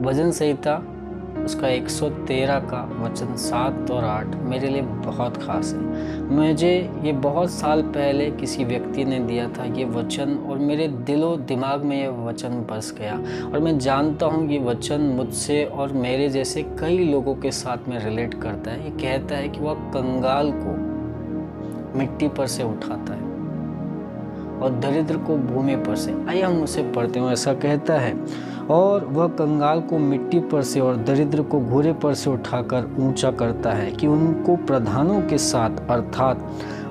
भजन संहिता उसका 113 का वचन 7 और 8 मेरे लिए बहुत ख़ास है। मुझे ये बहुत साल पहले किसी व्यक्ति ने दिया था ये वचन, और मेरे दिलो दिमाग में ये वचन बस गया। और मैं जानता हूँ ये वचन मुझसे और मेरे जैसे कई लोगों के साथ में रिलेट करता है। ये कहता है कि वह कंगाल को मिट्टी पर से उठाता है और दरिद्र को भूमि पर से। आइए हम उसे पढ़ते हैं। ऐसा कहता है, और वह कंगाल को मिट्टी पर से और दरिद्र को घोड़े पर से उठाकर ऊंचा करता है कि उनको प्रधानों के साथ अर्थात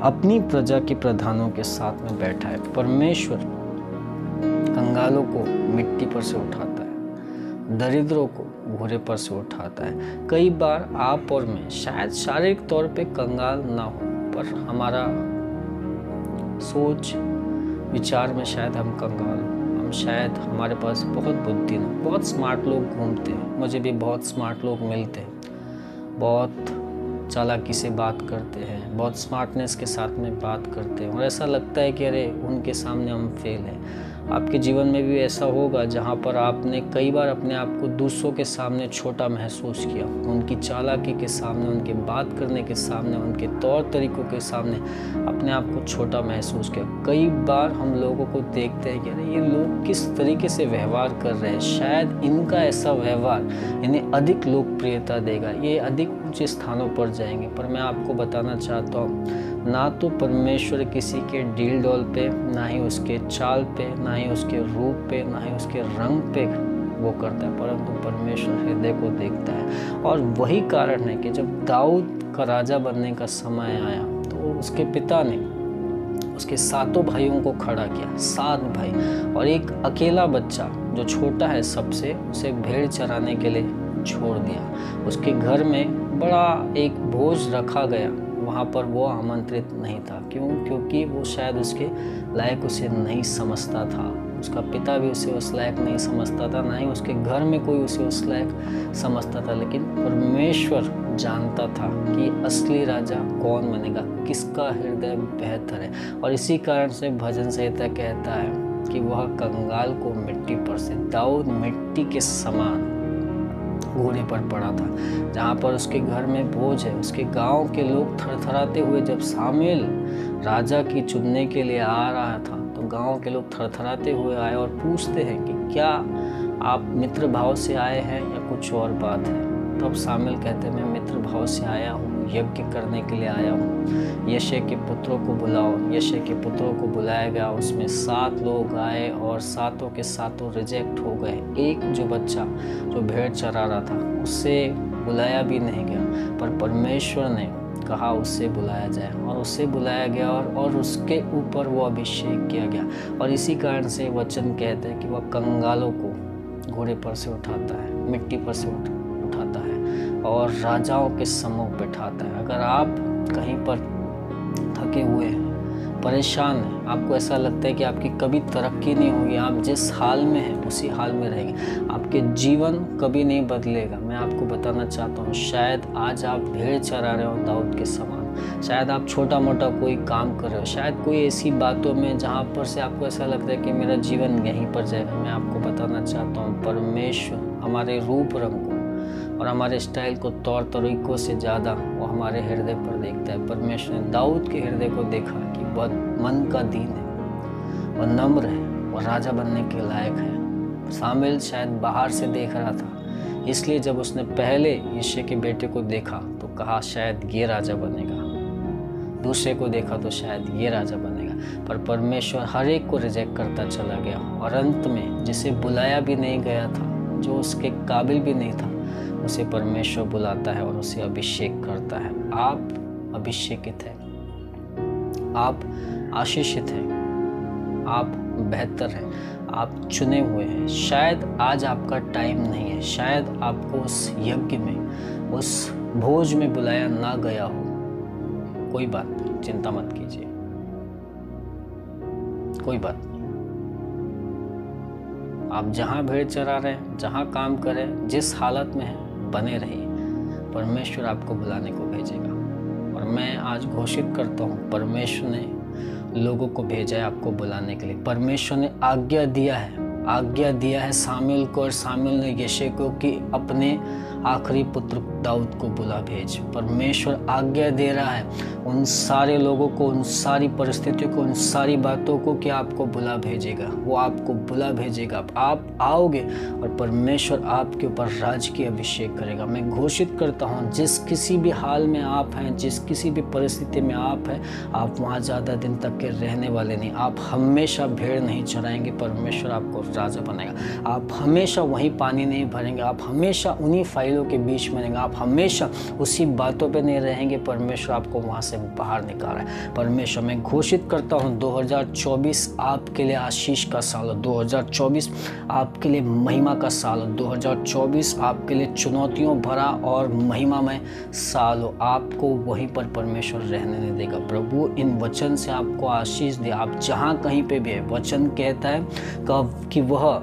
अपनी प्रजा के प्रधानों के साथ में बैठाए। परमेश्वर कंगालों को मिट्टी पर से उठाता है, दरिद्रों को घोड़े पर से उठाता है। कई बार आप और मैं शायद शारीरिक तौर पे कंगाल ना हो, पर हमारा सोच विचार में शायद हम कंगाल हो। हम शायद हमारे पास बहुत बुद्धि ना, बहुत स्मार्ट लोग घूमते हैं, मुझे भी बहुत स्मार्ट लोग मिलते हैं, बहुत चालाकी से बात करते हैं, बहुत स्मार्टनेस के साथ में बात करते हैं, और ऐसा लगता है कि अरे उनके सामने हम फेल हैं। आपके जीवन में भी ऐसा होगा जहाँ पर आपने कई बार अपने आप को दूसरों के सामने छोटा महसूस किया, उनकी चालाकी के सामने, उनके बात करने के सामने, उनके तौर तरीकों के सामने अपने आप को छोटा महसूस किया। कई बार हम लोगों को देखते हैं कि अरे ये लोग किस तरीके से व्यवहार कर रहे हैं, शायद इनका ऐसा व्यवहार इन्हें अधिक लोकप्रियता देगा, ये अधिक ऊंचे स्थानों पर जाएंगे। पर मैं आपको बताना चाहता हूँ, ना तो परमेश्वर किसी के डील डॉल पे, ना ही उसके चाल पे, ना ही उसके रूप पे, ना ही उसके रंग पे वो करता है, परंतु परमेश्वर हृदय को देखता है। और वही कारण है कि जब दाऊद का राजा बनने का समय आया तो उसके पिता ने उसके 7 भाइयों को खड़ा किया, 7 भाई, और एक अकेला बच्चा जो छोटा है सबसे, उसे भेड़ चराने के लिए छोड़ दिया। उसके घर में बड़ा एक भोज रखा गया, वहाँ पर वो आमंत्रित नहीं था। क्यों? क्योंकि वो शायद उसके लायक उसे नहीं समझता था, उसका पिता भी उसे उस लायक नहीं समझता था, ना ही उसके घर में कोई उसे उस लायक समझता था। लेकिन परमेश्वर जानता था कि असली राजा कौन बनेगा, किसका हृदय बेहतर है। और इसी कारण से भजन संहिता कहता है कि वह कंगाल को मिट्टी पर से, दाऊद मिट्टी के समान घोड़े पर पड़ा था। जहाँ पर उसके घर में भोज है, उसके गांव के लोग थरथराते हुए, जब शामुएल राजा की चुनने के लिए आ रहा था तो गांव के लोग थरथराते हुए आए और पूछते हैं कि क्या आप मित्र भाव से आए हैं या कुछ और बात है। तब शामुएल कहते हैं, मैं मित्र भाव से आया हूँ, यज्ञ करने के लिए आया हूँ, यशे के पुत्रों को बुलाओ। यशे के पुत्रों को बुलाया गया, उसमें 7 लोग आए और 7 के 7 रिजेक्ट हो गए। एक जो बच्चा जो भेड़ चरा रहा था उससे बुलाया भी नहीं गया, पर परमेश्वर ने कहा उससे बुलाया जाए, और उससे बुलाया गया और उसके ऊपर वो अभिषेक किया गया। और इसी कारण से वचन कहते हैं कि वह कंगालों को घोड़े पर से उठाता है, मिट्टी पर से उठाता है और राजाओं के सम्मुख बैठाता है। अगर आप कहीं पर थके हुए हैं, परेशान हैं, आपको ऐसा लगता है कि आपकी कभी तरक्की नहीं होगी, आप जिस हाल में हैं उसी हाल में रहेंगे, आपके जीवन कभी नहीं बदलेगा, मैं आपको बताना चाहता हूँ, शायद आज आप भेड़ चरा रहे हो दाऊद के समान, शायद आप छोटा मोटा कोई काम कर रहे हो, शायद कोई ऐसी बातों में जहाँ पर से आपको ऐसा लगता है कि मेरा जीवन यहीं पर जाएगा। मैं आपको बताना चाहता हूँ, परमेश्वर हमारे रूप रंग को और हमारे स्टाइल को, तौर तरीकों से ज़्यादा वो हमारे हृदय पर देखता है। परमेश्वर ने दाऊद के हृदय को देखा कि वह मन का दीन है, वह नम्र है, वह राजा बनने के लायक है। शामुएल शायद बाहर से देख रहा था, इसलिए जब उसने पहले यिशै के बेटे को देखा तो कहा शायद ये राजा बनेगा, दूसरे को देखा तो शायद ये राजा बनेगा। पर परमेश्वर हर एक को रिजेक्ट करता चला गया, और अंत में जिसे बुलाया भी नहीं गया था, जो उसके काबिल भी नहीं था, उसे परमेश्वर बुलाता है और उसे अभिषेक करता है। आप अभिषेकित हैं, आप आशीषित हैं, आप बेहतर हैं, आप चुने हुए हैं। शायद आज आपका टाइम नहीं है, शायद आपको उस यज्ञ में, उस भोज में बुलाया ना गया हो। कोई बात नहीं, चिंता मत कीजिए, कोई बात नहीं। आप जहाँ भेड़ चरा रहे हैं, जहाँ काम कर रहे हैं, जिस हालत में हैं, बने रहिए, परमेश्वर आपको बुलाने को भेजेगा। और मैं आज घोषित करता हूँ, परमेश्वर ने लोगों को भेजा है आपको बुलाने के लिए, परमेश्वर ने आज्ञा दिया है आज्ञा दिया है सामुएल को, और सामुएल ने यिशै को कि अपने आखिरी पुत्र दाऊद को बुला भेज। परमेश्वर आज्ञा दे रहा है उन सारे लोगों को, उन सारी परिस्थितियों को, उन सारी बातों को कि आपको बुला भेजेगा, वो आपको बुला भेजेगा। आप आओगे और परमेश्वर आपके ऊपर राज की अभिषेक करेगा। मैं घोषित करता हूँ, जिस किसी भी हाल में आप हैं, जिस किसी भी परिस्थिति में आप हैं, आप वहाँ ज़्यादा दिन तक के रहने वाले नहीं। आप हमेशा भेड़ नहीं चराएंगे, परमेश्वर आपको राजा बनाएगा। आप हमेशा वहीं पानी नहीं भरेंगे, आप हमेशा उन्हीं फाइलों के बीच में रहेंगे, आप हमेशा उसी बातों पे नहीं रहेंगे। परमेश्वर आपको वहाँ से बाहर निकाल रहा है। परमेश्वर, मैं घोषित करता हूँ 2024 आपके लिए आशीष का साल हो, 2024 आपके लिए महिमा का साल हो, 2024 आपके लिए चुनौतियों भरा और महिमामय साल हो। आपको वहीं पर परमेश्वर रहने नहीं देगा। प्रभु इन वचन से आपको आशीष दे। आप जहाँ कहीं पे भी है, वचन कहता है कि वह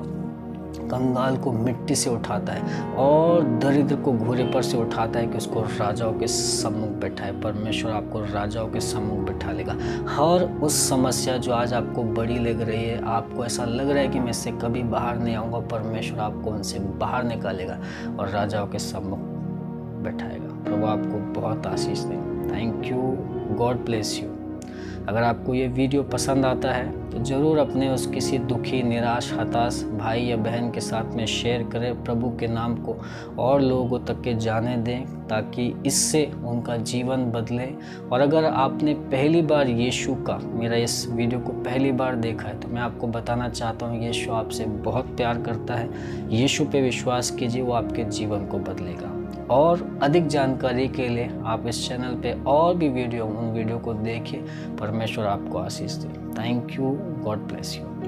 कंगाल को मिट्टी से उठाता है और दरिद्र को घोड़े पर से उठाता है कि उसको राजाओं के सम्मुख बैठाए। परमेश्वर आपको राजाओं के सम्मुख बैठा लेगा। हर उस समस्या जो आज आपको बड़ी लग रही है, आपको ऐसा लग रहा है कि मैं इससे कभी बाहर नहीं आऊँगा, परमेश्वर आपको उनसे बाहर निकालेगा और राजाओं के सम्मुख बैठाएगा। प्रभु आपको बहुत आशीष दे। Thank you, God bless you. अगर आपको ये वीडियो पसंद आता है तो ज़रूर अपने उस किसी दुखी, निराश, हताश भाई या बहन के साथ में शेयर करें। प्रभु के नाम को और लोगों तक के जाने दें, ताकि इससे उनका जीवन बदले। और अगर आपने पहली बार यीशु का, मेरा इस वीडियो को पहली बार देखा है, तो मैं आपको बताना चाहता हूँ यीशु आपसे बहुत प्यार करता है। यीशु पे विश्वास कीजिए, वो आपके जीवन को बदलेगा। और अधिक जानकारी के लिए आप इस चैनल पे और भी उन वीडियो को देखिए। परमेश्वर आपको आशीष दे। Thank you, God bless you.